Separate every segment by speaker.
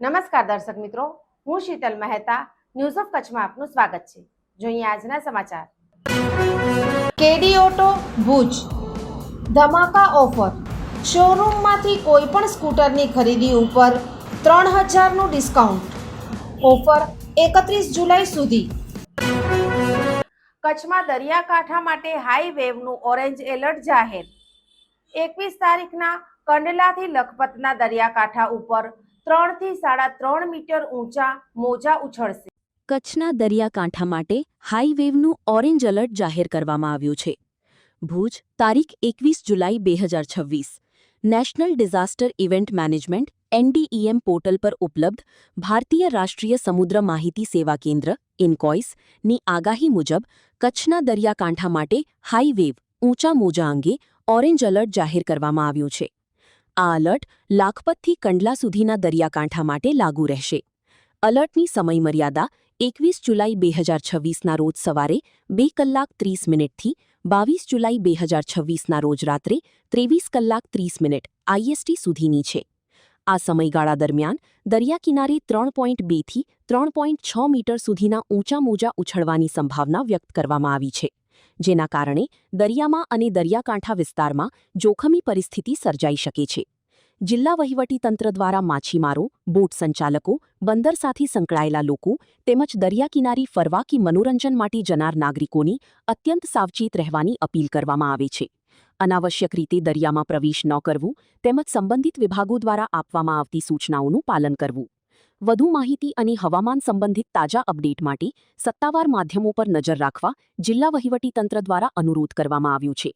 Speaker 1: નમસ્કાર દર્શક મિત્રો, હું શીતલ મહેતા. ન્યૂઝ ઓફ કચ્છમાં આપનું સ્વાગત છે. જોઈએ આજના સમાચાર. કેડી ઓટો ભુજ ધમાકા ઓફર. શોરૂમમાંથી કોઈ પણ સ્કૂટરની ખરીદી ઉપર 3000નું ડિસ્કાઉન્ટ. ઓફર 31 જુલાઈ સુધી. કચ્છમાં દરિયાકાંઠા માટે હાઈ વેવનું ઓરેન્જ એલર્ટ જાહેર. 21 તારીખના કંડલાથી લખપતના દરિયાકાંઠા ઉપર 3 થી 3.5 મીટર ઊંચા મોજા ઉછળશે.
Speaker 2: કચ્છના દરિયાકાંઠા માટે હાઈ વેવનું ઓરેન્જ એલર્ટ જાહેર કરવામાં આવ્યું છે. ભુજ તારીખ 21 જુલાઈ 2026. National disaster event management NDEM portal પર ઉપલબ્ધ ભારતીય રાષ્ટ્રીય સમુદ્ર માહિતી સેવા કેન્દ્ર ઇનકોઇસની આગાહી મુજબ કચ્છના દરિયાકાંઠા માટે હાઈ વેવ ઊંચા મોજા અંગે ઓરેન્જ એલર્ટ જાહેર કરવામાં આવ્યું છે. આ એલર્ટ લાખપતથી કંડલા સુધીના દરિયાકાંઠા માટે લાગુ રહેશે. એલર્ટની સમયમર્યાદા 21 જુલાઈ 2026ના રોજ સવારે 2:30 થી 22 જુલાઈ 2026ના રોજ રાત્રે 23:30 IST સુધીની છે. આ સમયગાળા દરમિયાન દરિયાકિનારે 3.2 થી 3.6 મીટર સુધીના ઊંચા મોજા ઉછળવાની સંભાવના વ્યક્ત કરવામાં આવી છે, જેના કારણે દરિયામાં અને દરિયાકાંઠા વિસ્તારમાં જોખમી પરિસ્થિતિ સર્જાઈ શકે છે. જિલ્લા વહીવટીતંત્ર દ્વારા માછીમારો, બોટ સંચાલકો, બંદર સાથે સંકળાયેલા લોકો તેમજ દરિયાકિનારી ફરવા કે મનોરંજન માટે જનાર નાગરિકોની અત્યંત સાવચેત રહેવાની અપીલ કરવામાં આવે છે. અનાવશ્યક રીતે દરિયામાં પ્રવેશ ન કરવું તેમજ સંબંધિત વિભાગો દ્વારા આપવામાં આવતી સૂચનાઓનું પાલન કરવું. વધુ માહિતી અને હવામાન સંબંધિત તાજા અપડેટ માટે સત્તાવાર માધ્યમો પર નજર રાખવા જિલ્લા વહીવટીતંત્ર દ્વારા અનુરોધ કરવામાં આવ્યો છે.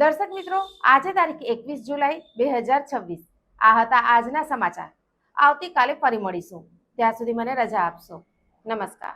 Speaker 1: દર્શક મિત્રો, આજે તારીખ 21 જુલાઈ 2026. આ હતા આજના સમાચાર. આવતીકાલે ફરી મળીશું. ત્યાં સુધી મને રજા આપશો. નમસ્કાર.